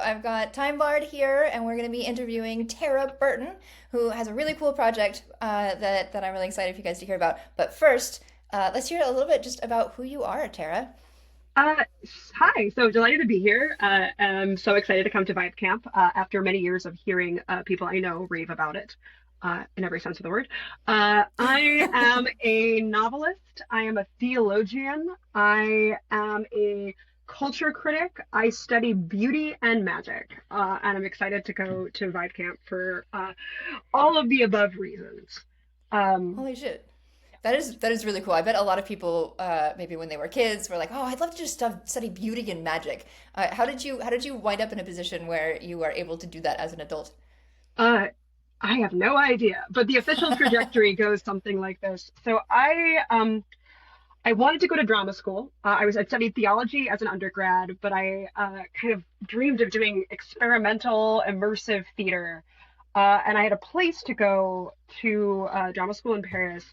I've got TimeBard here, and we're going to be interviewing Tara Burton, who has a really cool project that I'm really excited for you guys to hear about. But first, let's hear a little bit just about who you are, Tara. Uh, Hi, so delighted to be here. I'm so excited to come to Vibecamp after many years of hearing people I know rave about it in every sense of the word. I am a novelist. I am a theologian. I am a culture critic. I study beauty and magic, and I'm excited to go to Vibecamp for all of the above reasons. Um, Holy shit. That is really cool. I bet a lot of people, maybe when they were kids, were like, "Oh, I'd love to just study beauty and magic." How did you wind up in a position where you are able to do that as an adult? uh, I have no idea, but the official trajectory goes something like this. I wanted to go to drama school. I studied theology as an undergrad, but I kind of dreamed of doing experimental, immersive theater. And I had a place to go to drama school in Paris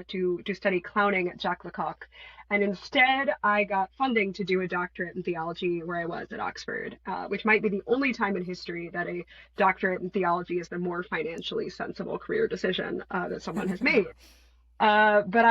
to study clowning at Jacques Lecoq. And instead, I got funding to do a doctorate in theology where I was at Oxford, which might be the only time in history that a doctorate in theology is the more financially sensible career decision that someone has made. But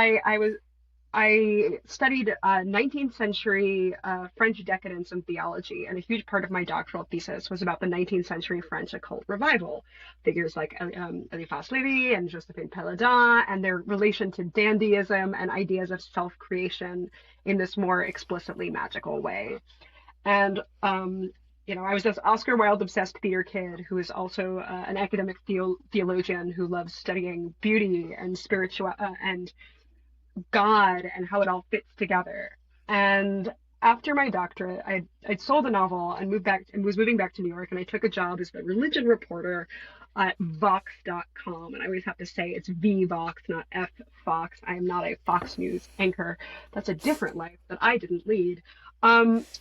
I studied 19th century French decadence and theology, and a huge part of my doctoral thesis was about the 19th century French occult revival. Figures like Eliphas Lévy and Josephine Péladan, and their relation to dandyism and ideas of self-creation in this more explicitly magical way. And I was this Oscar Wilde obsessed theater kid who is also an academic theologian who loves studying beauty and spiritual and God and how it all fits together. And after my doctorate, I'd sold a novel and moved back and was moving back to New York, and I took a job as a religion reporter at Vox.com. And I always have to say it's VVox, not F Fox. I am not a Fox News anchor. That's a different life that I didn't lead.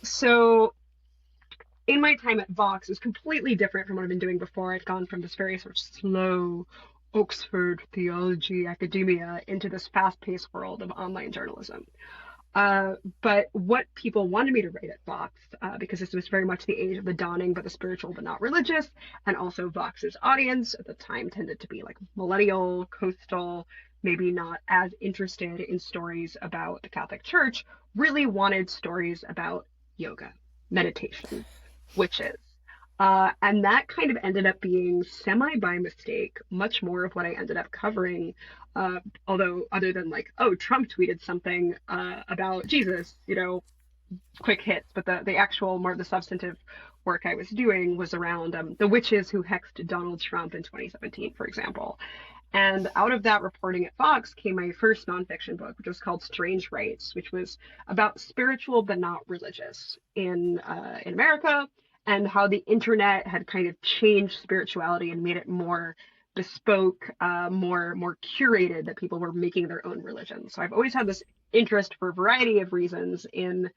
So in my time at Vox, it was completely different from what I've been doing before. I'd gone from this very sort of slow Oxford theology academia into this fast-paced world of online journalism. But what people wanted me to write at Vox, because this was very much the age of the dawning but the spiritual but not religious, and also Vox's audience at the time tended to be like millennial, coastal, maybe not as interested in stories about the Catholic Church, really wanted stories about yoga, meditation, witches. And that kind of ended up being semi by mistake, much more of what I ended up covering. Although, other than like, oh, Trump tweeted something about Jesus, quick hits, but the actual, more of the substantive work I was doing was around the witches who hexed Donald Trump in 2017, for example. And out of that reporting at Fox came my first nonfiction book, which was called Strange Rites, which was about spiritual but not religious in America, and how the internet had kind of changed spirituality and made it more bespoke, more curated, that people were making their own religion. So I've always had this interest for a variety of reasons in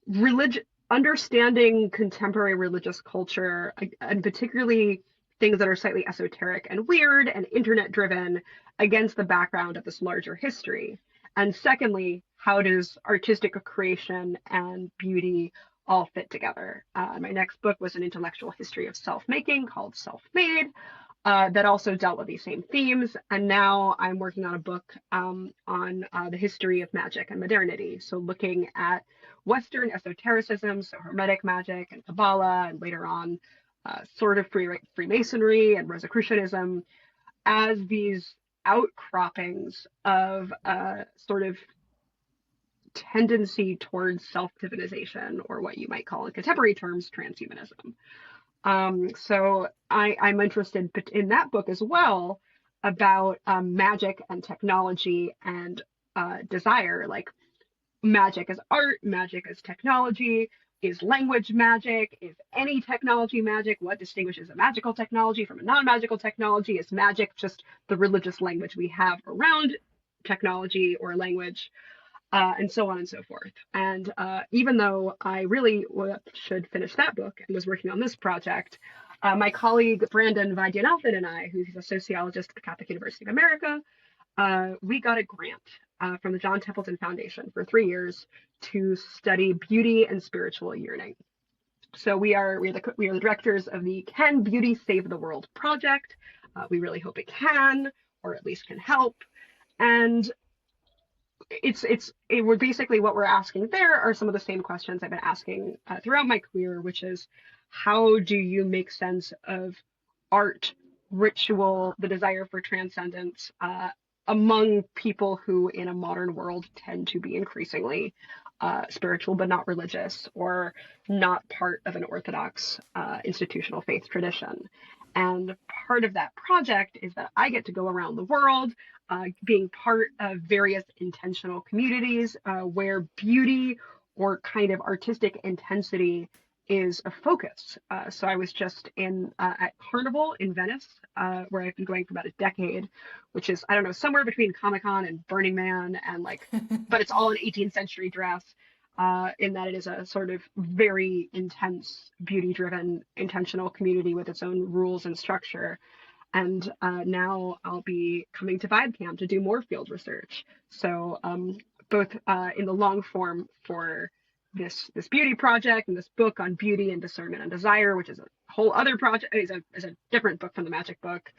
religion, understanding contemporary religious culture, and particularly things that are slightly esoteric and weird and internet driven against the background of this larger history. And secondly, how does artistic creation and beauty all fit together? My next book was an intellectual history of self-making called Self-Made, that also dealt with these same themes. And now I'm working on a book on the history of magic and modernity. So looking at Western esotericism, so Hermetic magic and Kabbalah, and later on sort of Freemasonry and Rosicrucianism as these outcroppings of sort of tendency towards self-divinization, or what you might call in contemporary terms, transhumanism. So I'm interested in that book as well about magic and technology and desire, like magic as art, magic as technology. Is language magic? Is any technology magic? What distinguishes a magical technology from a non-magical technology? Is magic just the religious language we have around technology or language? And so on and so forth. And even though I really should finish that book and was working on this project, my colleague Brandon Vaidyanathan and I, who's a sociologist at the Catholic University of America, we got a grant from the John Templeton Foundation for 3 years to study beauty and spiritual yearning. So we are the directors of the Can Beauty Save the World project. We really hope it can, or at least can help. And we're basically, what we're asking there are some of the same questions I've been asking throughout my career, which is, how do you make sense of art, ritual, the desire for transcendence among people who in a modern world tend to be increasingly spiritual but not religious, or not part of an orthodox institutional faith tradition. And part of that project is that I get to go around the world being part of various intentional communities where beauty or kind of artistic intensity is a focus. So I was just at Carnival in Venice, where I've been going for about a decade, which is, I don't know, somewhere between Comic-Con and Burning Man, and like, but it's all in 18th century dress, in that it is a sort of very intense, beauty-driven, intentional community with its own rules and structure. And now I'll be coming to Vibecamp to do more field research. So both in the long form for this beauty project and this book on beauty and discernment and desire, which is a whole other project, is a different book from the magic book.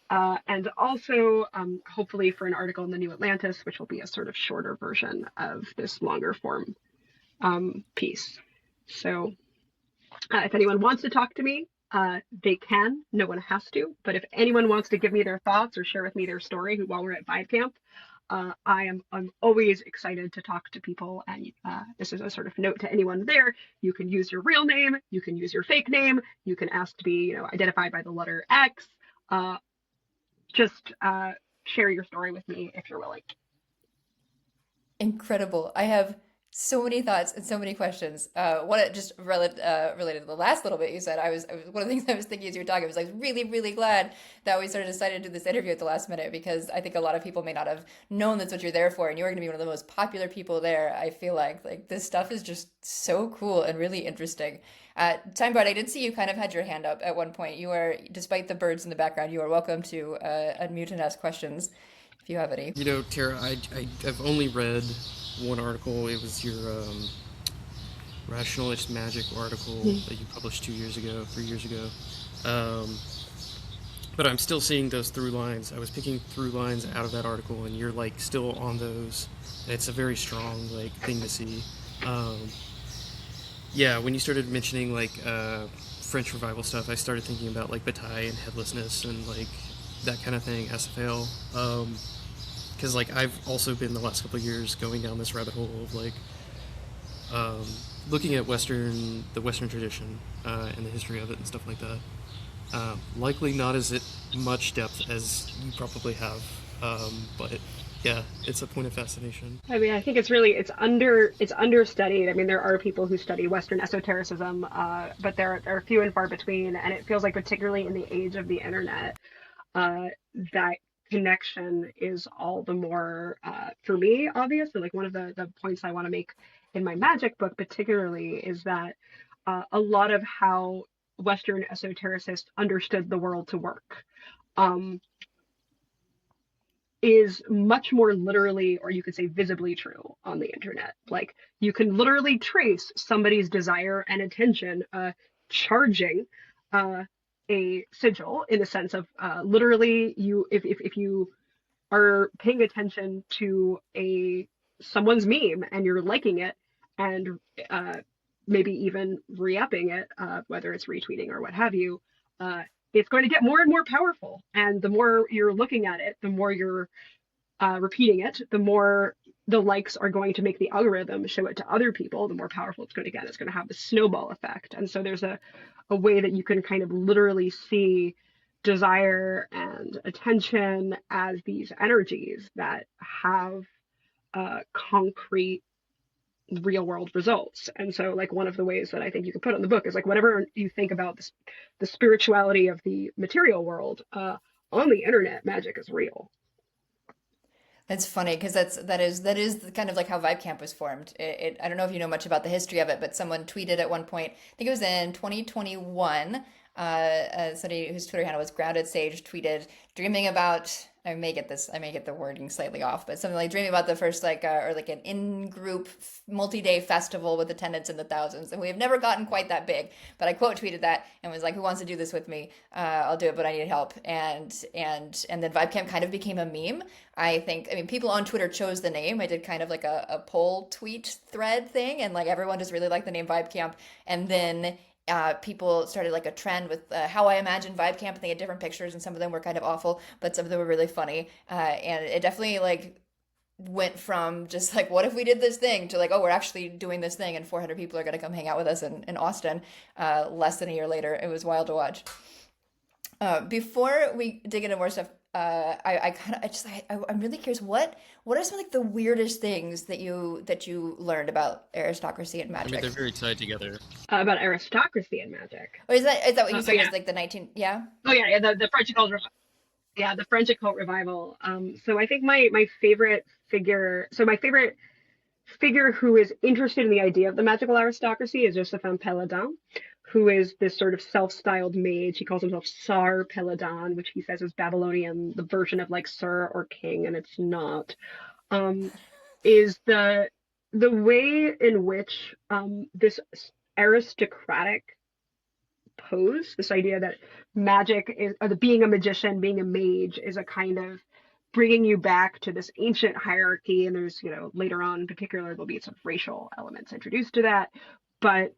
And also hopefully for an article in the New Atlantis, which will be a sort of shorter version of this longer form piece. So if anyone wants to talk to me, they can. No one has to. But if anyone wants to give me their thoughts or share with me their story while we're at Vibecamp, I'm always excited to talk to people. And this is a sort of note to anyone there. You can use your real name. You can use your fake name. You can ask to be, identified by the letter X. Just share your story with me if you're willing. Incredible. I have so many thoughts and so many questions. One just related to the last little bit you said. One of the things I was thinking as you were talking, I was like really, really glad that we sort of decided to do this interview at the last minute, because I think a lot of people may not have known that's what you're there for, and you're going to be one of the most popular people there. I feel like this stuff is just so cool and really interesting. TimeBard, I did see you kind of had your hand up at one point. You are, despite the birds in the background, you are welcome to unmute and ask questions if you have any. Tara, I've only read one article. It was your rationalist magic article that you published 3 years ago. But I'm still seeing those through lines. I was picking through lines out of that article, and you're like still on those. It's a very strong thing to see. When you started mentioning French revival stuff, I started thinking about bataille and headlessness and that kind of thing, SFL. Because I've also been the last couple of years going down this rabbit hole of looking at the Western tradition and the history of it and stuff like that. Likely not as much depth as you probably have, but yeah, it's a point of fascination. I mean, I think it's understudied. I mean, there are people who study Western esotericism, but there are few and far between, and it feels like, particularly in the age of the internet, that connection is all the more for me obvious. And one of the points I want to make in my magic book particularly is that a lot of how Western esotericists understood the world to work is much more literally, or you could say visibly, true on the internet. You can literally trace somebody's desire and attention charging a sigil, in the sense of literally, if you are paying attention to someone's meme and you're liking it and maybe even re-upping it, whether it's retweeting or what have you, it's going to get more and more powerful. And the more you're looking at it, the more you're repeating it, the more the likes are going to make the algorithm show it to other people, the more powerful it's going to get. It's going to have the snowball effect. And so there's a way that you can kind of literally see desire and attention as these energies that have concrete real world results. And so one of the ways that I think you can put it in the book is whatever you think about this, the spirituality of the material world, on the internet, magic is real. That's funny, because that is kind of how Vibecamp was formed. I don't know if you know much about the history of it, but someone tweeted at one point, I think it was in 2021, somebody whose Twitter handle was Grounded Sage tweeted, dreaming about, I may get the wording slightly off, but something like dreaming about the first or like an in-group multi-day festival with attendance in the thousands. And we have never gotten quite that big, but I quote tweeted that and was like, who wants to do this with me? I'll do it, but I need help. And then Vibecamp kind of became a meme. I mean, people on Twitter chose the name. I did kind of like a poll tweet thread thing, and like everyone just really liked the name Vibecamp. And then people started like a trend with how I imagine Vibecamp, and they had different pictures, and some of them were kind of awful, but some of them were really funny. And it definitely like went from just like, what if we did this thing, to like, oh, we're actually doing this thing, and 400 people are going to come hang out with us in Austin less than a year later. It was wild to watch. Before we dig into more stuff, I'm really curious, what are some like the weirdest things that you learned about aristocracy and I mean, magic? they're very tied together. About aristocracy and magic. Or is that what you said Yeah. was like the 19, yeah? Oh yeah, the French occult, yeah, the French occult revival. So I think my favorite figure, who is interested in the idea of the magical aristocracy is Josephine Péladan, who is this sort of self-styled mage. He calls himself Tsar Péladan, which he says is Babylonian, the version of like Sir or King, and it's not. Um, is the way in which this aristocratic pose, this idea that magic is, or the being a magician, being a mage, is a kind of bringing you back to this ancient hierarchy. And there's, later on in particular, there'll be some racial elements introduced to that. But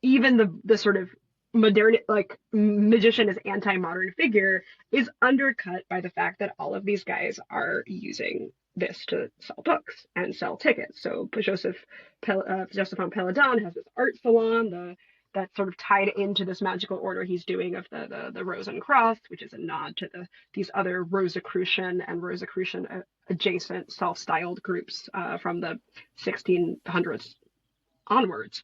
even the sort of modern, like magician as anti-modern figure is undercut by the fact that all of these guys are using this to sell books and sell tickets. So Josephine Péladan has this art salon, that's sort of tied into this magical order he's doing of the Rose and Cross, which is a nod to these other Rosicrucian and Rosicrucian adjacent self-styled groups from the 1600s onwards.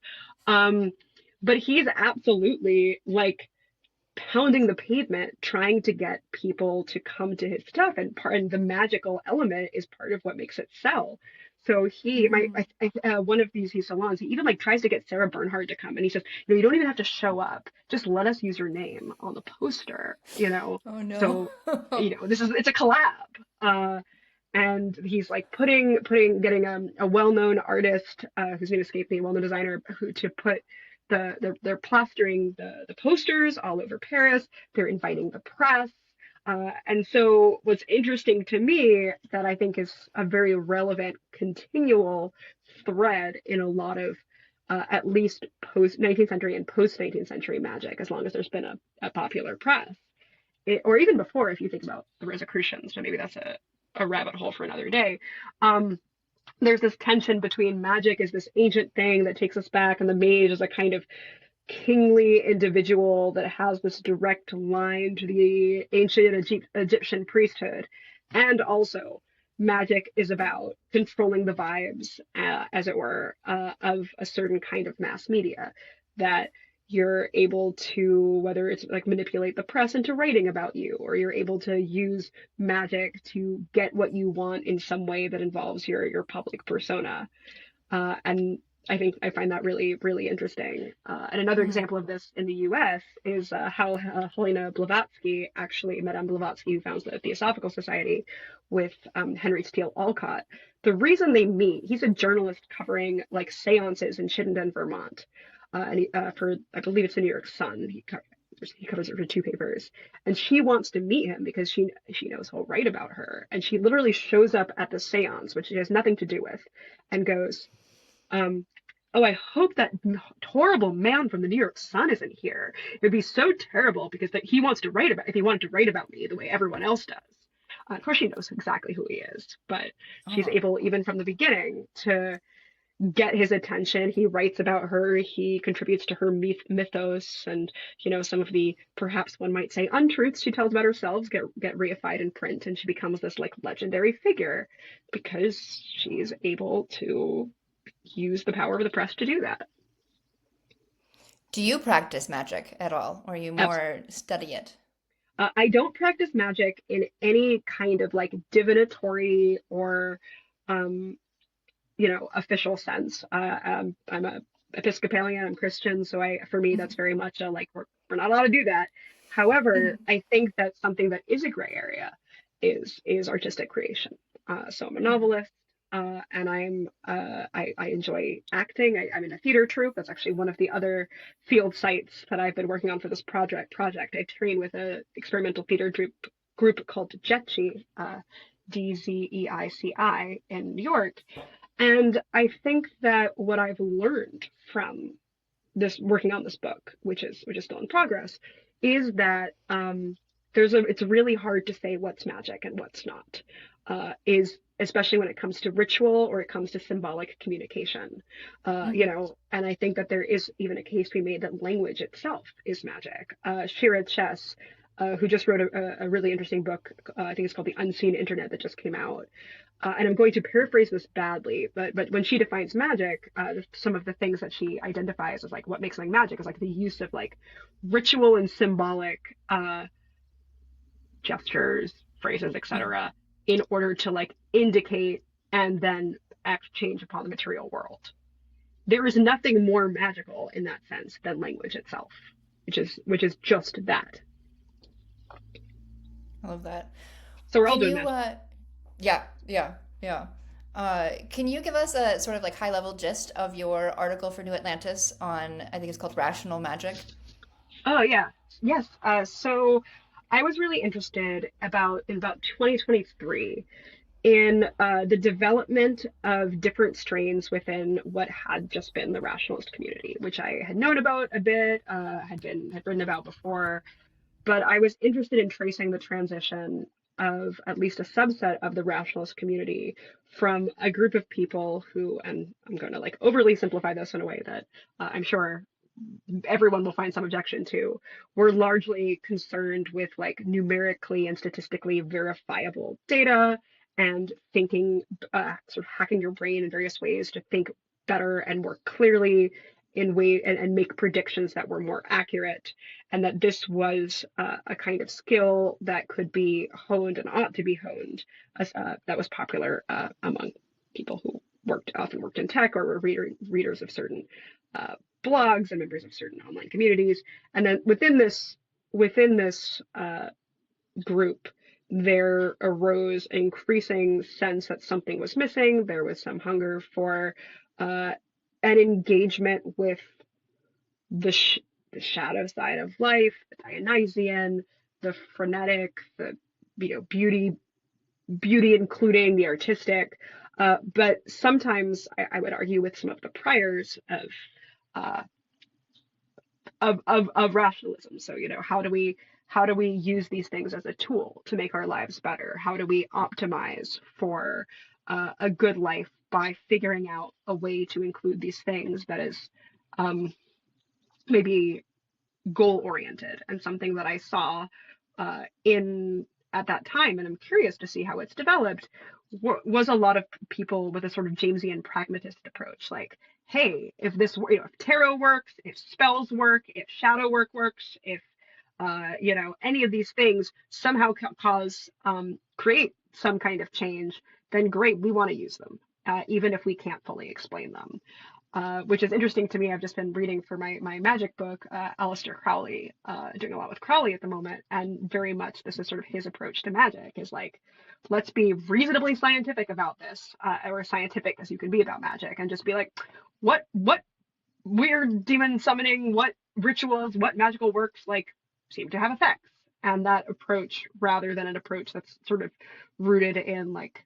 But he's absolutely like pounding the pavement, trying to get people to come to his stuff, and the magical element is part of what makes it sell. So one of these salons, he even like tries to get Sarah Bernhardt to come, and he says, you don't even have to show up, just let us use your name on the poster, Oh no. So it's a collab. And he's like getting a well-known artist whose name escaped me, a well-known designer, to put they're plastering the posters all over Paris. They're inviting the press. And so what's interesting to me, that I think is a very relevant continual thread in a lot of at least post 19th century and post 19th century magic, as long as there's been a popular press, or even before, if you think about the Rosicrucians. So maybe that's a rabbit hole for another day. There's this tension between magic as this ancient thing that takes us back, and the mage is a kind of kingly individual that has this direct line to the ancient Egyptian priesthood. And also, magic is about controlling the vibes, as it were, of a certain kind of mass media, that you're able to, whether it's like manipulate the press into writing about you, or you're able to use magic to get what you want in some way that involves your public persona. And I find that really, really interesting. And another example of this in the US is how Helena Blavatsky, actually Madame Blavatsky, who founds the Theosophical Society with Henry Steele Olcott. The reason they meet, he's a journalist covering like seances in Chittenden, Vermont. And for, I believe it's the New York Sun. He covers it for two papers, and she wants to meet him because she knows he'll write about her. And she literally shows up at the seance, which she has nothing to do with, and goes, "Oh, I hope that horrible man from the New York Sun isn't here. It'd be so terrible because he wants to write about, if he wanted to write about me the way everyone else does." Of course, she knows exactly who he is, but she's able, even from the beginning, to get his attention. He writes about her, he contributes to her mythos, and some of the, perhaps one might say, untruths she tells about herself get reified in print, and she becomes this like legendary figure because she's able to use the power of the press to do that. Do you practice magic at all, or you more study it? I don't practice magic in any kind of like divinatory or official sense. I'm a Episcopalian, I'm Christian, so for me that's very much a like we're not allowed to do that. However, I think that something that is a gray area is artistic creation. So I'm a novelist, and I enjoy acting. I'm in a theater troupe. That's actually one of the other field sites that I've been working on for this project. I train with a experimental theater group called JETCI, DZEICI in New York. And I think that what I've learned from this working on this book, which is still in progress, is that it's really hard to say what's magic and what's not. Is especially when it comes to ritual or it comes to symbolic communication, and I think that there is even a case to be made that language itself is magic. Shira Chess, who just wrote a really interesting book, I think it's called The Unseen Internet, that just came out. And I'm going to paraphrase this badly, but when she defines magic, some of the things that she identifies as like what makes something magic is like the use of like ritual and symbolic gestures, phrases, etc., in order to like indicate and then exchange upon the material world. There is nothing more magical in that sense than language itself, which is just that. I love that. So we're all Can doing you, that. yeah. Can you give us a sort of like high level gist of your article for New Atlantis on, I think it's called Rational Magic? Oh yeah, yes. So I was really interested in about 2023 in the development of different strains within what had just been the rationalist community, which I had known about a bit, had written about before, but I was interested in tracing the transition of at least a subset of the rationalist community from a group of people who, and I'm going to like overly simplify this in a way that I'm sure everyone will find some objection to, were largely concerned with like numerically and statistically verifiable data and thinking, sort of hacking your brain in various ways to think better and more clearly in way and make predictions that were more accurate, and that this was a kind of skill that could be honed and ought to be honed, that was popular among people who often worked in tech or were readers of certain blogs and members of certain online communities. And then within this group, there arose an increasing sense that something was missing. There was some hunger for an engagement with the shadow side of life, the Dionysian, the frenetic, the beauty including the artistic. But sometimes I would argue with some of the priors of rationalism. So how do we use these things as a tool to make our lives better? How do we optimize for a good life by figuring out a way to include these things that is maybe goal oriented, and something that I saw at that time, and I'm curious to see how it's developed, was a lot of people with a sort of Jamesian pragmatist approach, like, hey, if if tarot works, if spells work, if shadow work works, if any of these things somehow create some kind of change, then great, we want to use them, even if we can't fully explain them. Which is interesting to me. I've just been reading for my magic book, Aleister Crowley, doing a lot with Crowley at the moment, and very much this is sort of his approach to magic, is like, let's be reasonably scientific about this, or scientific as you can be about magic, and just be like, what weird demon summoning, what rituals, what magical works like seem to have effects. And that approach, rather than an approach that's sort of rooted in like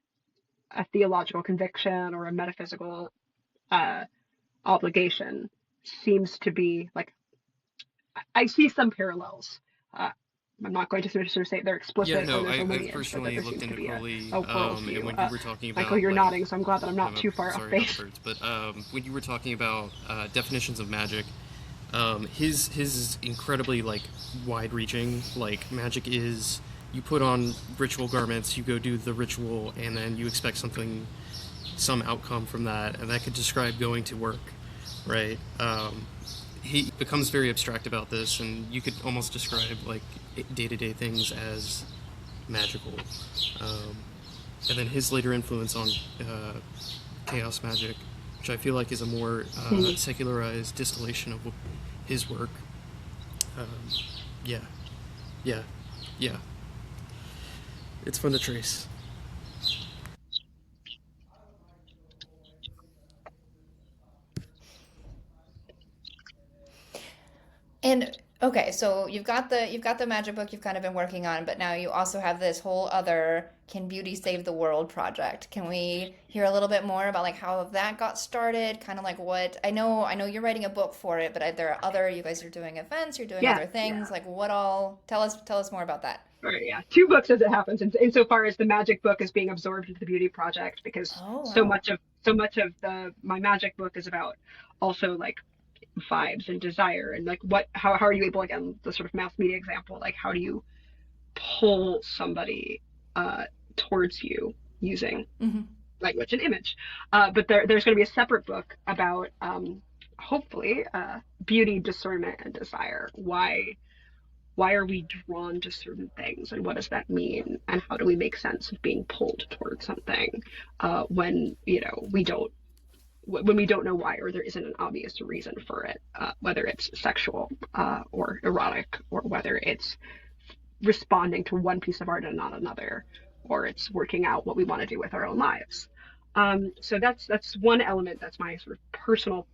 a theological conviction or a metaphysical obligation, seems to be like, I see some parallels. I'm not going to sort of say they're explicit. Yeah, no, or there's a I lineage, personally looked into Crowley, and worldview. when you were talking about, Michael, you're like, nodding, so I'm glad that I'm not too far off base. But when you were talking about definitions of magic, his is incredibly like wide-reaching. Like, magic is, you put on ritual garments, you go do the ritual, and then you expect some outcome from that, and that could describe going to work, right? He becomes very abstract about this, and you could almost describe like day-to-day things as magical. And then his later influence on chaos magic which I feel like is a more Hmm. secularized distillation of his work. Um, yeah, yeah, yeah. It's fun to trace. And okay, so you've got the magic book you've kind of been working on, but now you also have this whole other Can Beauty Save the World project. Can we hear a little bit more about like how that got started? Kind of like what I know you're writing a book for it, but there are other you guys are doing events, you're doing Yeah, other yeah. things. Like what all? Tell us more about that. All right, yeah. Two books as it happens, insofar as the magic book is being absorbed into the beauty project, because Oh so wow. much of so much of the my magic book is about also like vibes and desire and like how are you able, again, the sort of mass media example, like how do you pull somebody uh towards you using Hmm. language and image. But there's going to be a separate book about hopefully beauty, discernment, and desire. Why are we drawn to certain things, and what does that mean, and how do we make sense of being pulled towards something when we don't know why, or there isn't an obvious reason for it, whether it's sexual or erotic, or whether it's responding to one piece of art and not another, or it's working out what we want to do with our own lives. So that's one element. That's my sort of personal,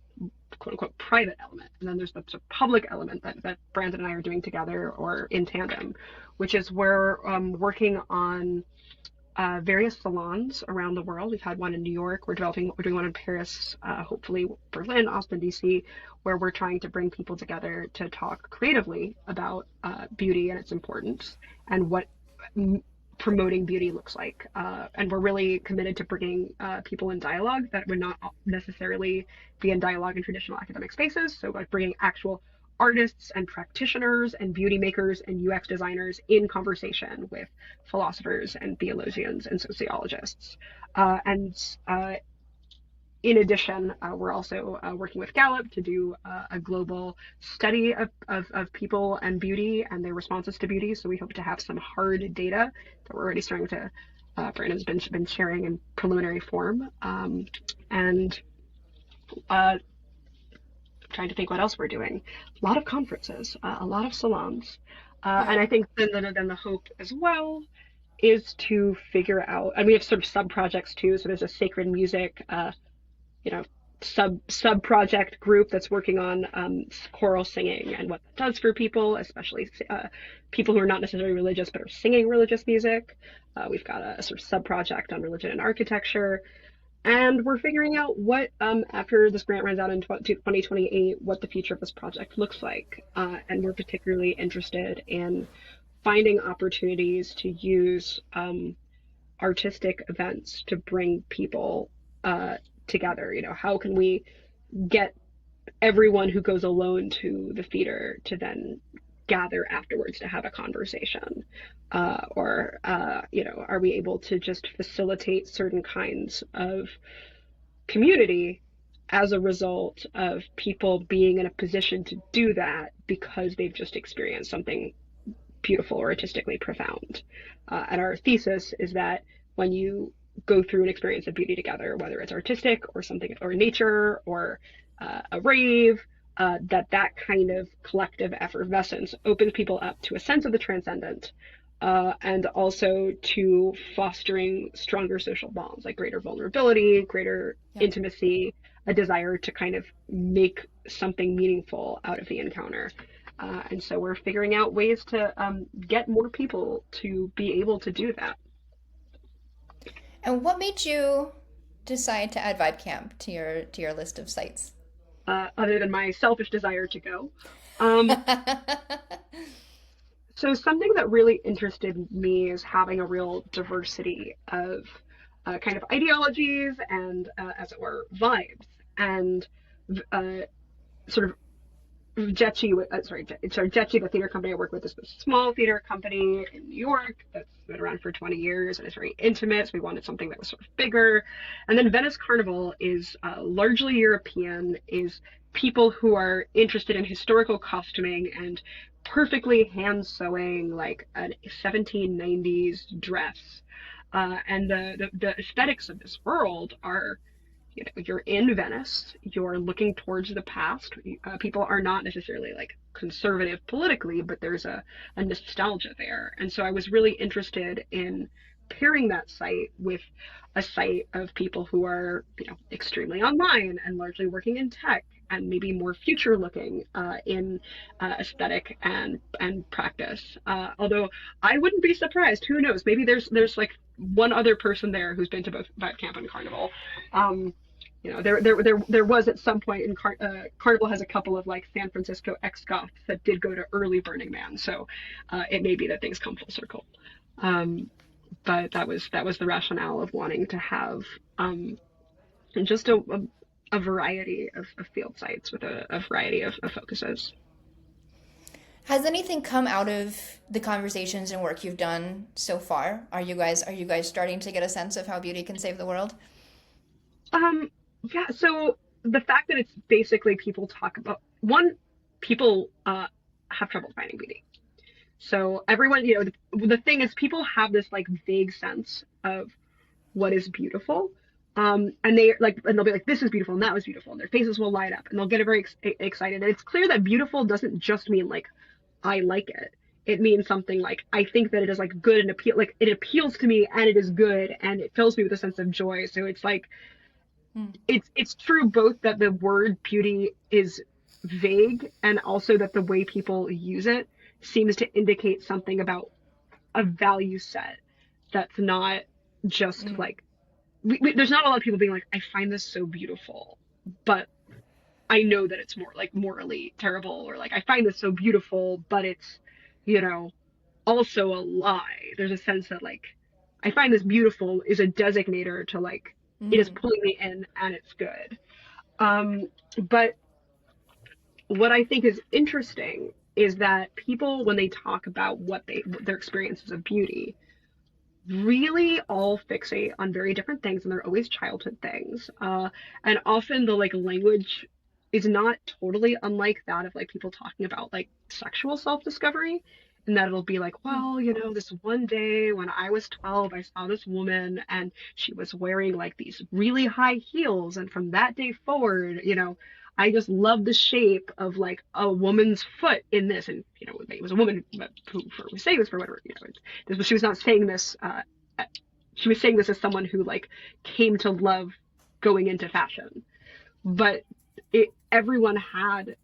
quote unquote, private element. And then there's the sort of public element that Brandon and I are doing together or in tandem, which is we're working on various salons around the world. We've had one in New York. We're doing one in Paris, hopefully Berlin, Austin, DC, where we're trying to bring people together to talk creatively about beauty and its importance, and what promoting beauty looks like. And we're really committed to bringing people in dialogue that would not necessarily be in dialogue in traditional academic spaces. So like bringing actual artists and practitioners and beauty makers and UX designers in conversation with philosophers and theologians and sociologists. And In addition, we're also working with Gallup to do a global study of people and beauty and their responses to beauty. So we hope to have some hard data that we're already starting to, Brandon's been sharing in preliminary form. And Trying to think what else we're doing. A lot of conferences, a lot of salons. Yeah. And I think then the hope as well is to figure out, and we have sort of sub projects too. So there's a sacred music you know sub project group that's working on choral singing and what that does for people, especially people who are not necessarily religious but are singing religious music. We've got a sort of sub project on religion and architecture, and we're figuring out what, after this grant runs out in 2028, what the future of this project looks like. And we're particularly interested in finding opportunities to use artistic events to bring people together. How can we get everyone who goes alone to the theater to then gather afterwards to have a conversation? Are we able to just facilitate certain kinds of community as a result of people being in a position to do that because they've just experienced something beautiful or artistically profound? And our thesis is that when you go through an experience of beauty together, whether it's artistic or something, or nature, or a rave, that kind of collective effervescence opens people up to a sense of the transcendent, and also to fostering stronger social bonds, like greater vulnerability, greater Yeah. intimacy, a desire to kind of make something meaningful out of the encounter. And so we're figuring out ways to get more people to be able to do that. And what made you decide to add Vibecamp to your list of sites? Other than my selfish desire to go. Um, so something that really interested me is having a real diversity of kind of ideologies and, as it were, vibes. And uh, sort of Jetchi, the theater company I work with, is a small theater company in New York that's been around for 20 years and is very intimate. So we wanted something that was sort of bigger. And then Venice Carnival is largely European, is people who are interested in historical costuming and perfectly hand sewing like a 1790s dress. And the aesthetics of this world are you're in Venice, you're looking towards the past. People are not necessarily like conservative politically, but there's a nostalgia there. And so I was really interested in pairing that site with a site of people who are, extremely online and largely working in tech and maybe more future looking in aesthetic and practice. Although I wouldn't be surprised. Who knows? Maybe there's like one other person there who's been to both Vibecamp and Carnival. There was at some point in Carnival has a couple of like San Francisco ex-goths that did go to early Burning Man, so it may be that things come full circle. But that was the rationale of wanting to have just a variety of field sites with a variety of focuses. Has anything come out of the conversations and work you've done so far? Are you guys starting to get a sense of how beauty can save the world? Yeah, so the fact that it's basically people talk about people have trouble finding beauty. So everyone, the thing is people have this like vague sense of what is beautiful. And they'll be like, this is beautiful and that was beautiful. And their faces will light up and they'll get very excited. And it's clear that beautiful doesn't just mean like, I like it. It means something like, I think that it is like good and like it appeals to me and it is good and it fills me with a sense of joy. So it's like, it's true both that the word beauty is vague and also that the way people use it seems to indicate something about a value set that's not just like there's not a lot of people being like, I find this so beautiful, but I know that it's more like morally terrible, or like I find this so beautiful, but it's also a lie. There's a sense that like I find this beautiful is a designator to like it is pulling me in and it's good. But what I think is interesting is that people, when they talk about their experiences of beauty, really all fixate on very different things, and they're always childhood things. And often the like language is not totally unlike that of like people talking about like sexual self-discovery, and that it'll be like, well, this one day when I was 12, I saw this woman and she was wearing like these really high heels. And from that day forward, I just love the shape of like a woman's foot in this. And, it was a woman who was saying this for whatever, she was not saying this. She was saying this as someone who like came to love going into fashion. But everyone had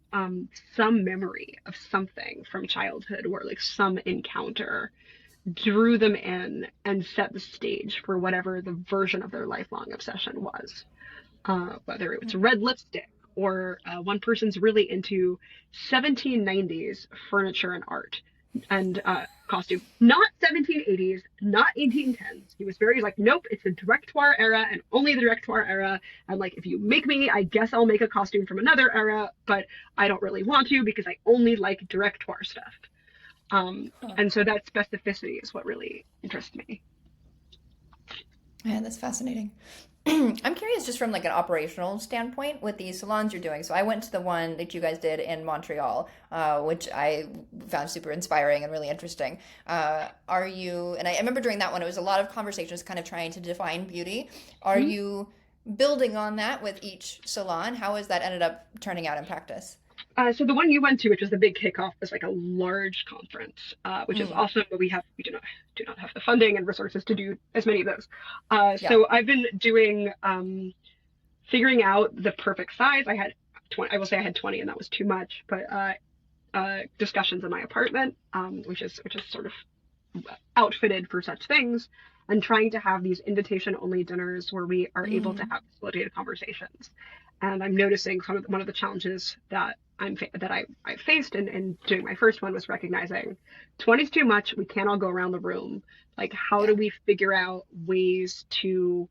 some memory of something from childhood where like some encounter drew them in and set the stage for whatever the version of their lifelong obsession was. Whether it was red lipstick or one person's really into 1790s furniture and art and costume, not 1780s, not 1810s. He was very like, nope, it's the Directoire era and only the Directoire era. And like, if you make me, I guess I'll make a costume from another era, but I don't really want to because I only like Directoire stuff. And so that specificity is what really interests me. Yeah, that's fascinating. I'm curious just from like an operational standpoint with these salons you're doing. So I went to the one that you guys did in Montreal, which I found super inspiring and really interesting. And I remember during that one, it was a lot of conversations kind of trying to define beauty. Are you building on that with each salon? How has that ended up turning out in practice? So the one you went to, which was the big kickoff, was like a large conference, which is awesome, but we do not have the funding and resources to do as many of those. So I've been doing figuring out the perfect size. I had 20. I will say I had 20, and that was too much. But discussions in my apartment, which is sort of outfitted for such things, and trying to have these invitation-only dinners where we are able to have facilitated conversations. And I'm noticing one of the challenges that I faced in doing my first one was recognizing 20 is too much. We can't all go around the room. Like, how do we figure out ways to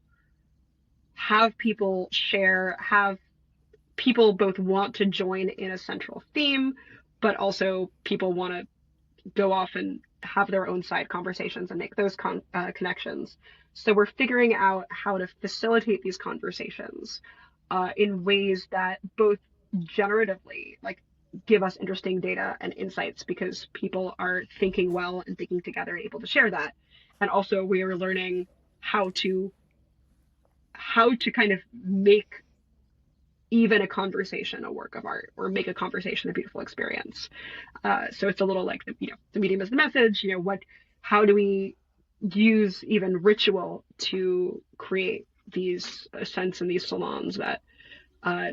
have people share, have people both want to join in a central theme, but also people want to go off and have their own side conversations and make those connections. So we're figuring out how to facilitate these conversations in ways that both generatively like give us interesting data and insights because people are thinking well and thinking together and able to share that. And also we are learning how to how to kind of make even a conversation a work of art, or make a conversation a beautiful experience. So it's a little like, the medium is the message. How do we use even ritual to create these a sense in these salons that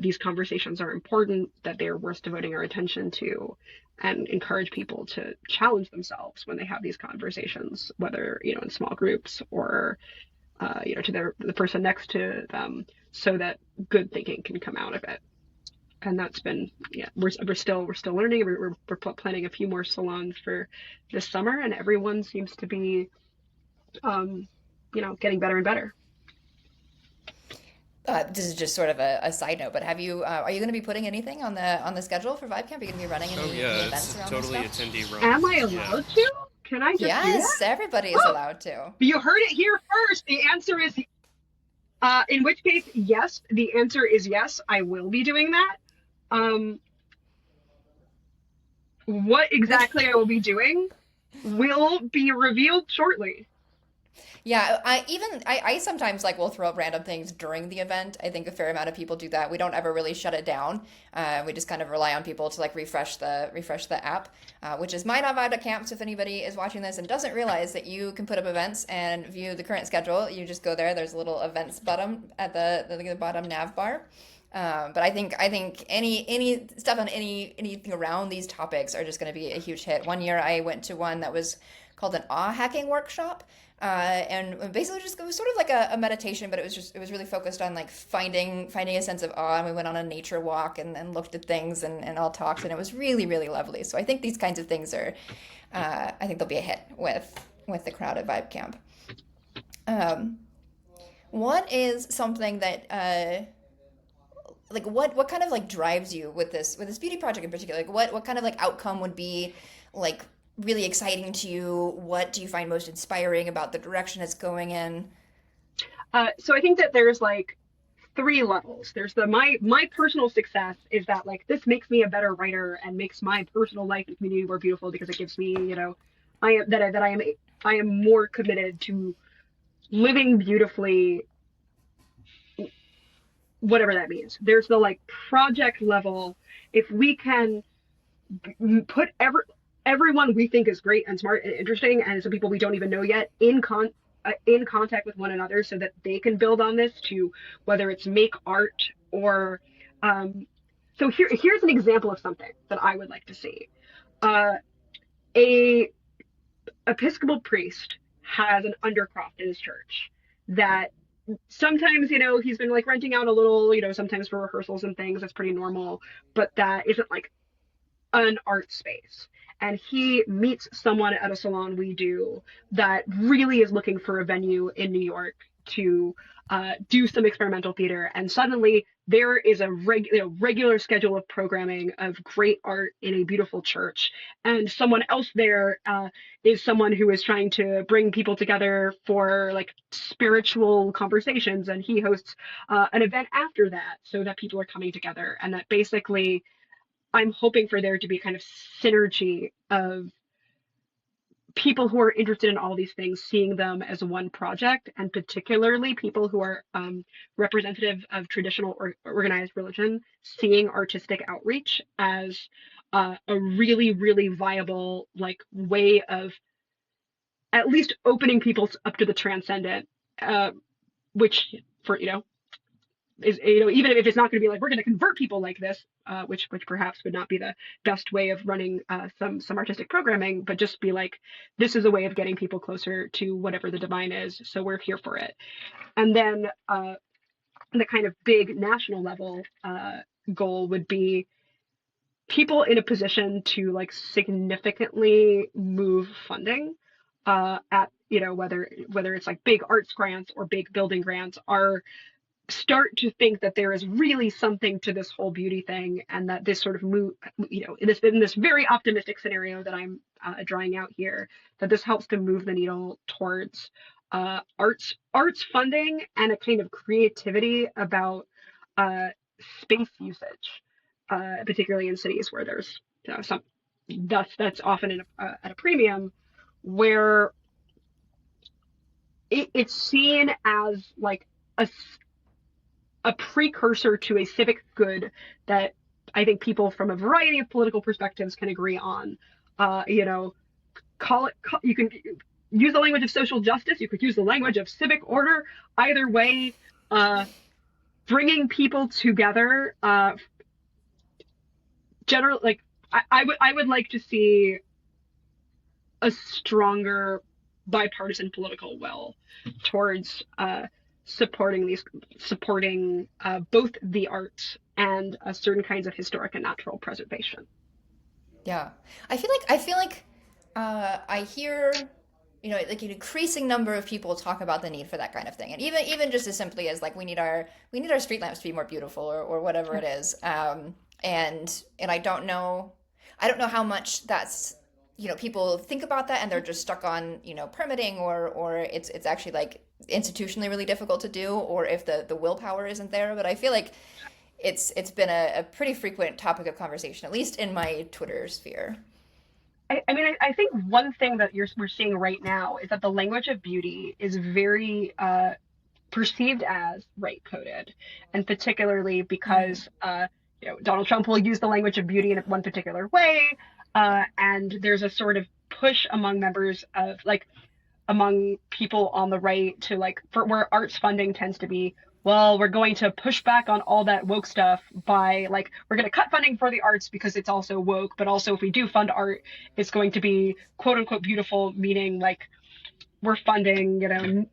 these conversations are important, that they're worth devoting our attention to, and encourage people to challenge themselves when they have these conversations, whether in small groups or to the person next to them, so that good thinking can come out of it. And that's been, we're still learning. We're planning a few more salons for this summer, and everyone seems to be getting better and better. This is just sort of a side note, but are you going to be putting anything on the schedule for Vibecamp? Are you going to be running any, Oh yeah, any it's events around totally this stuff? attendee run. Am I Yeah. allowed to? Can I just do Yes, that? everybody is Oh, allowed to. you heard it here first. The answer is, in which case, yes. The answer is yes. I will be doing that. Um, what exactly I will be doing will be revealed shortly. Yeah, I sometimes like will throw up random things during the event. I think a fair amount of people do that. We don't ever really shut it down. We just kind of rely on people to like refresh the app, which is mine on Vibecamp. So if anybody is watching this and doesn't realize that you can put up events and view the current schedule, you just go there. There's a little events button at the bottom nav bar. But I think any stuff on anything around these topics are just going to be a huge hit. One year I went to one that was called an awe hacking workshop, and basically just it was sort of like a meditation, but it was really focused on like finding a sense of awe. And we went on a nature walk and looked at things and all talked, and it was really really lovely. So I think these kinds of things are, I think they'll be a hit with the crowd at Vibecamp. Um, what is something that like what kind of like drives you with this beauty project in particular? Like what kind of like outcome would be like really exciting to you? What do you find most inspiring about the direction it's going in? So I think that there's like three levels. There's my personal success is that like this makes me a better writer and makes my personal life and community more beautiful, because it gives me, I am more committed to living beautifully, whatever that means. There's the like project level. If we can put everyone we think is great and smart and interesting, and some people we don't even know yet, in contact with one another, so that they can build on this to, whether it's make art or so here's an example of something that I would like to see. Uh, a Episcopal priest has an undercroft in his church that sometimes, he's been like renting out a little, sometimes for rehearsals and things. That's pretty normal, but that isn't like an art space. And he meets someone at a salon we do that really is looking for a venue in New York to do some experimental theater. And suddenly there is a regular schedule of programming of great art in a beautiful church. And someone else there is someone who is trying to bring people together for like spiritual conversations. And he hosts an event after that, so that people are coming together. And that basically I'm hoping for there to be kind of synergy of people who are interested in all these things, seeing them as one project, and particularly people who are representative of traditional or organized religion, seeing artistic outreach as a really, really viable like way of at least opening people up to the transcendent, which for is, even if it's not going to be like we're going to convert people like this, which perhaps would not be the best way of running some artistic programming, but just be like, this is a way of getting people closer to whatever the divine is, so we're here for it. And then the kind of big national level goal would be people in a position to like significantly move funding at whether it's like big arts grants or big building grants, are start to think that there is really something to this whole beauty thing, and that this sort of move, in this very optimistic scenario that I'm drawing out here, that this helps to move the needle towards arts funding and a kind of creativity about space usage, particularly in cities where there's some that's often at a premium, where it's seen as like a a precursor to a civic good that I think people from a variety of political perspectives can agree on. You know, you can use the language of social justice, you could use the language of civic order. Either way, bringing people together, like I would like to see a stronger bipartisan political will towards supporting both the arts and certain kinds of historic and natural preservation. Yeah. I feel like I hear, like an increasing number of people talk about the need for that kind of thing. And even just as simply as like we need our street lamps to be more beautiful, or whatever it is. And I don't know how much that's, people think about that and they're just stuck on, permitting, or it's actually like institutionally really difficult to do, or if the willpower isn't there. But I feel like it's been a pretty frequent topic of conversation, at least in my Twitter sphere. I mean, I think one thing that we're seeing right now is that the language of beauty is very perceived as right coded, and particularly because Donald Trump will use the language of beauty in one particular way, and there's a sort of push among members of like among people on the right to like for where arts funding tends to be. Well, we're going to push back on all that woke stuff by like we're going to cut funding for the arts because it's also woke, but also if we do fund art, it's going to be quote unquote beautiful, meaning like we're funding,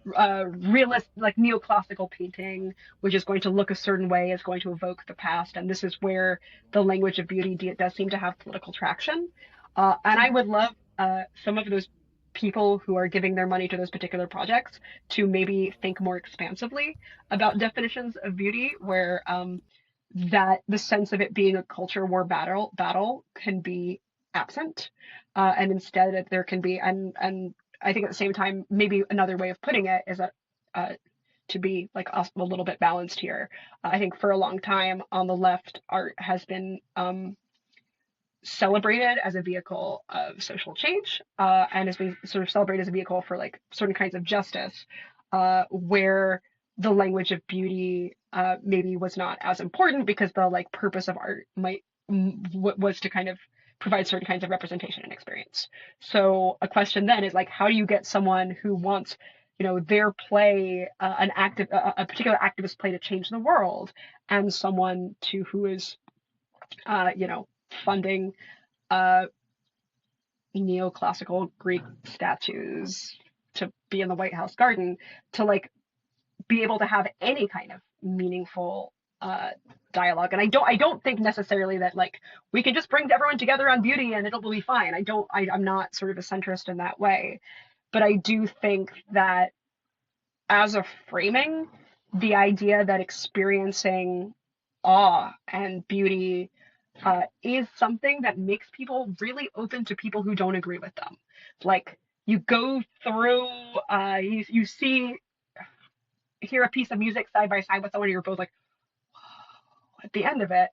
realist like neoclassical painting, which is going to look a certain way, is going to evoke the past, and this is where the language of beauty does seem to have political traction. And I would love some of those people who are giving their money to those particular projects to maybe think more expansively about definitions of beauty, where that the sense of it being a culture war battle can be absent, and instead that there can be, and I think at the same time maybe another way of putting it is that to be like a little bit balanced here. I think for a long time on the left, art has been celebrated as a vehicle of social change, and has been sort of celebrated as a vehicle for like certain kinds of justice, where the language of beauty maybe was not as important because the like purpose of art was to kind of provide certain kinds of representation and experience. So a question then is like, how do you get someone who wants their play, a particular activist play to change the world, and someone who is funding neoclassical Greek statues to be in the White House garden, to like be able to have any kind of meaningful dialogue. And I don't think necessarily that like we can just bring everyone together on beauty and it'll be fine. I'm not sort of a centrist in that way, but I do think that as a framing, the idea that experiencing awe and beauty is something that makes people really open to people who don't agree with them. Like you go through, you hear a piece of music side by side with someone, and you're both like, whoa. At the end of it,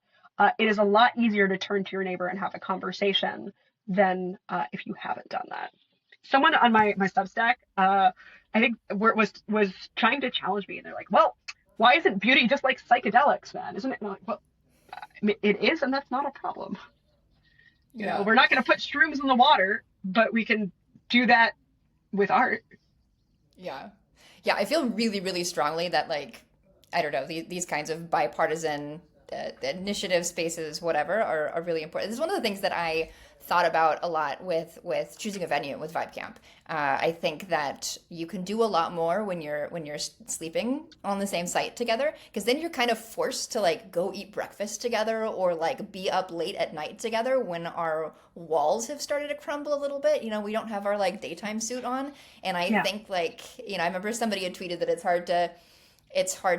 it is a lot easier to turn to your neighbor and have a conversation than if you haven't done that. Someone on my Substack, I think was trying to challenge me, and they're like, well, why isn't beauty just like psychedelics then? Isn't it? And I'm like, well, it is, and that's not a problem. We're not going to put shrooms in the water, but we can do that with art. Yeah. Yeah, I feel really, really strongly that, like, I don't know, these kinds of bipartisan initiative spaces, whatever, are really important. This is one of the things that I thought about a lot with choosing a venue with Vibecamp. I think that you can do a lot more when you're sleeping on the same site together, because then you're kind of forced to like go eat breakfast together, or like be up late at night together when our walls have started to crumble a little bit. We don't have our like daytime suit on, and I think like I remember somebody had tweeted that it's hard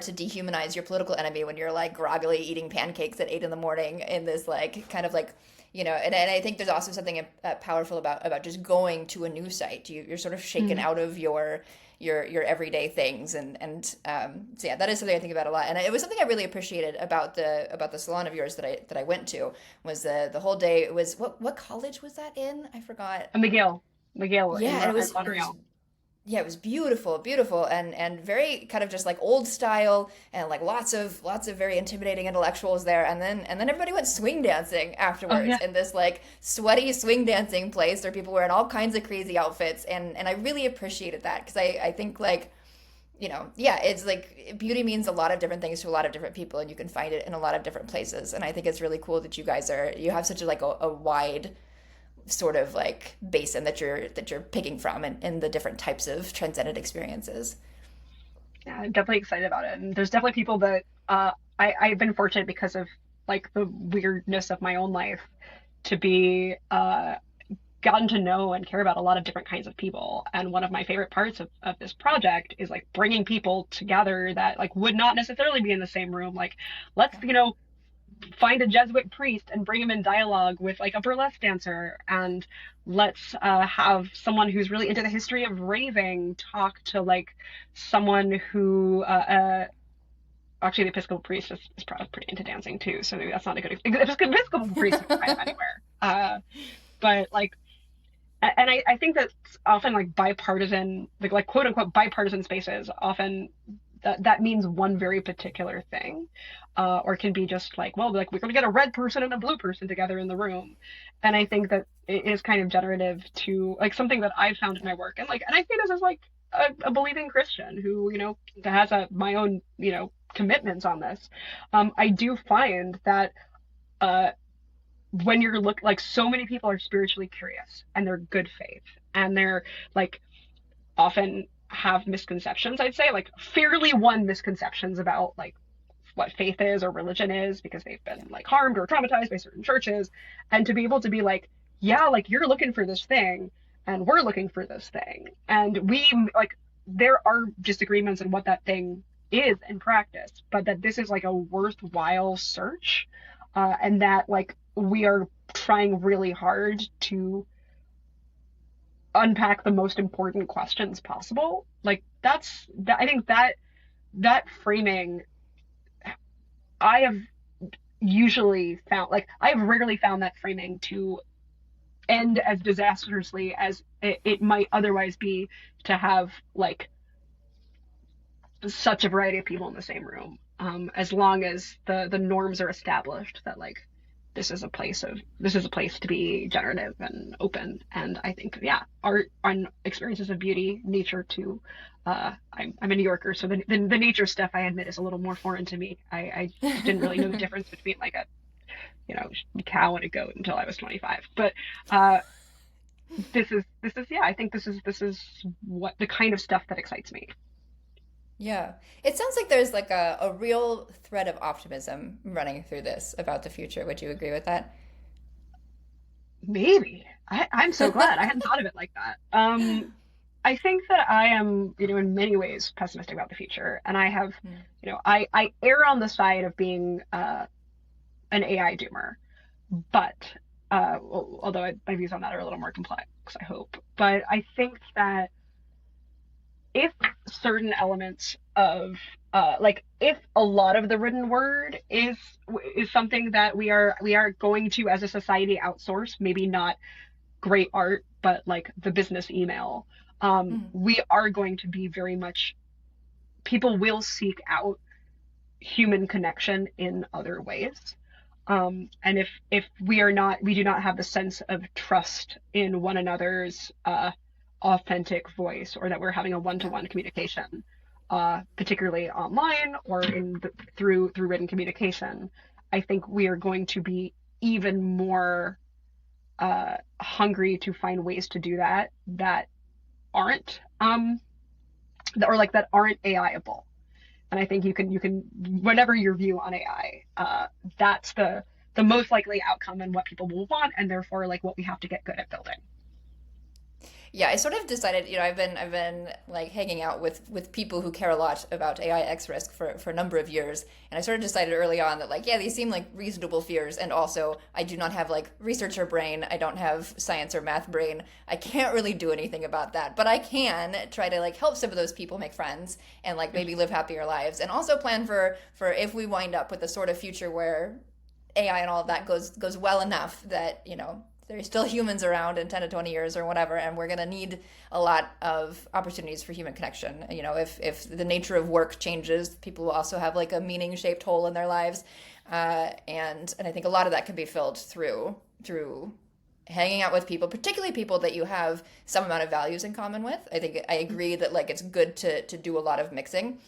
to dehumanize your political enemy when you're like groggily eating pancakes at 8 a.m. in this like kind of like and I think there's also something powerful about just going to a new site. You're sort of shaken out of your everyday things, and so yeah, that is something I think about a lot. And it was something I really appreciated about the salon of yours that I went to, was the whole day. It was what college was that in? I forgot. McGill. Yeah, in Montreal. Yeah, it was beautiful, beautiful, and very kind of just like old style, and like lots of very intimidating intellectuals there, and then everybody went swing dancing Oh afterwards yeah. in this like sweaty swing dancing place. There were people wearing all kinds of crazy outfits, and I really appreciated that because I think like yeah, it's like beauty means a lot of different things to a lot of different people, and you can find it in a lot of different places. And I think it's really cool that you have such a wide sort of like basin that you're picking from and the different types of transcendent experiences. Yeah, I'm definitely excited about it. And there's definitely people that I've been fortunate because of like the weirdness of my own life to be gotten to know and care about a lot of different kinds of people. And one of my favorite parts of this project is like bringing people together that like would not necessarily be in the same room. Like, let's, Yeah. find a Jesuit priest and bring him in dialogue with like a burlesque dancer, and let's have someone who's really into the history of raving talk to like someone who actually the Episcopal priest is probably pretty into dancing too, so maybe that's not a good Episcopal priest you can find him anywhere. But like, and I think that often like bipartisan, like quote unquote bipartisan spaces often that means one very particular thing, or it can be just like, well, like we're going to get a red person and a blue person together in the room, and I think that it is kind of generative to like something that I've found in my work, and like, and I say this as like a believing Christian who has my own commitments on this. I do find that uh, when you're like so many people are spiritually curious and they're good faith and they're like often have misconceptions, I'd say like fairly won misconceptions about like what faith is or religion is because they've been like harmed or traumatized by certain churches, and to be able to be like, yeah, like you're looking for this thing and we're looking for this thing, and we like there are disagreements on what that thing is in practice, but that this is like a worthwhile search, and that like we are trying really hard to unpack the most important questions possible. Like I think that framing I have usually found, like I've rarely found that framing to end as disastrously as it might otherwise be, to have like such a variety of people in the same room, as long as the norms are established that like this is a place to be generative and open. And I think, yeah, art and experiences of beauty, nature too. I'm a New Yorker, so the nature stuff I admit is a little more foreign to me. I didn't really know the difference between like a cow and a goat until I was 25. But this is yeah, I think this is what the kind of stuff that excites me. Yeah. It sounds like there's like a real thread of optimism running through this about the future. Would you agree with that? Maybe. I'm so glad I hadn't thought of it like that. I think that I am, in many ways pessimistic about the future, and I have, Hmm. I err on the side of being an AI doomer, but although my views on that are a little more complex, I hope. But I think that if certain elements of like if a lot of the written word is something that we are going to as a society outsource, maybe not great art, but like the business email, Mhm. we are going to be very much, people will seek out human connection in other ways. And if we do not have the sense of trust in one another's authentic voice, or that we're having a one-to-one communication, particularly online or through written communication, I think we are going to be even more hungry to find ways to do that aren't or like that aren't AIable. And I think you can whatever your view on AI, that's the most likely outcome and what people will want, and therefore like what we have to get good at building. Yeah, I sort of decided, I've been like hanging out with people who care a lot about AI X risk for a number of years, and I sort of decided early on that like, yeah, these seem like reasonable fears, and also I do not have like researcher brain, I don't have science or math brain, I can't really do anything about that, but I can try to like help some of those people make friends and like maybe live happier lives, and also plan for if we wind up with the sort of future where AI and all of that goes well enough that there's still humans around in 10 to 20 years or whatever, and we're going to need a lot of opportunities for human connection. You know, if the nature of work changes, people will also have like a meaning shaped hole in their lives. And I think a lot of that can be filled through hanging out with people, particularly people that you have some amount of values in common with. I think I agree that like it's good to do a lot of mixing.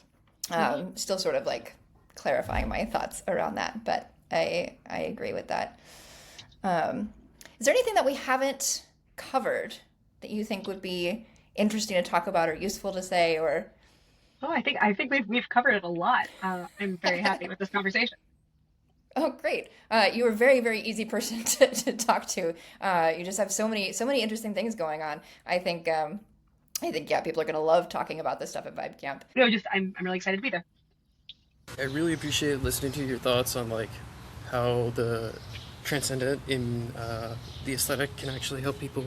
Still sort of like clarifying my thoughts around that, but I agree with that. Is there anything that we haven't covered that you think would be interesting to talk about or useful to say? Or Oh, I think we've covered it a lot. I'm very happy with this conversation. oh, great! You were a very, very easy person to talk to. You just have so many interesting things going on. I think yeah, people are gonna love talking about this stuff at Vibecamp. No, just I'm really excited to be there. I really appreciate listening to your thoughts on like how the transcendent in the aesthetic can actually help people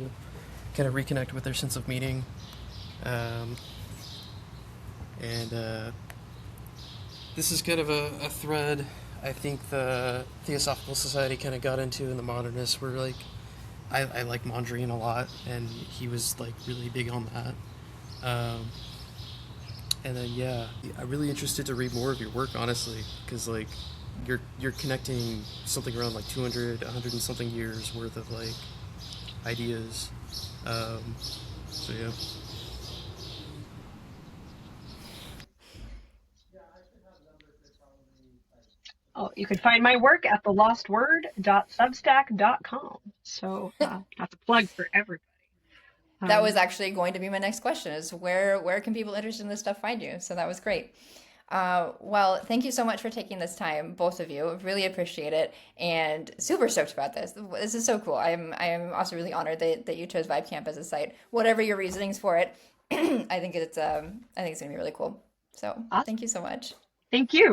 kind of reconnect with their sense of meaning. This is kind of a thread I think the Theosophical Society kind of got into in the modernists, where like I like Mondrian a lot, and he was like really big on that. And then yeah, I'm really interested to read more of your work, honestly, because like you're connecting something around like 200 and something years worth of like ideas. So yeah. Oh, you can find my work at thelostword.substack.com. So that's a plug for everybody. That was actually going to be my next question: is where can people interested in this stuff find you? So that was great. Well, thank you so much for taking this time, both of you. Really appreciate it, and super stoked about this. This is so cool. I am also really honored that you chose Vibecamp as a site. Whatever your reasonings for it, I think it's going to be really cool. So Awesome. Thank you so much. Thank you.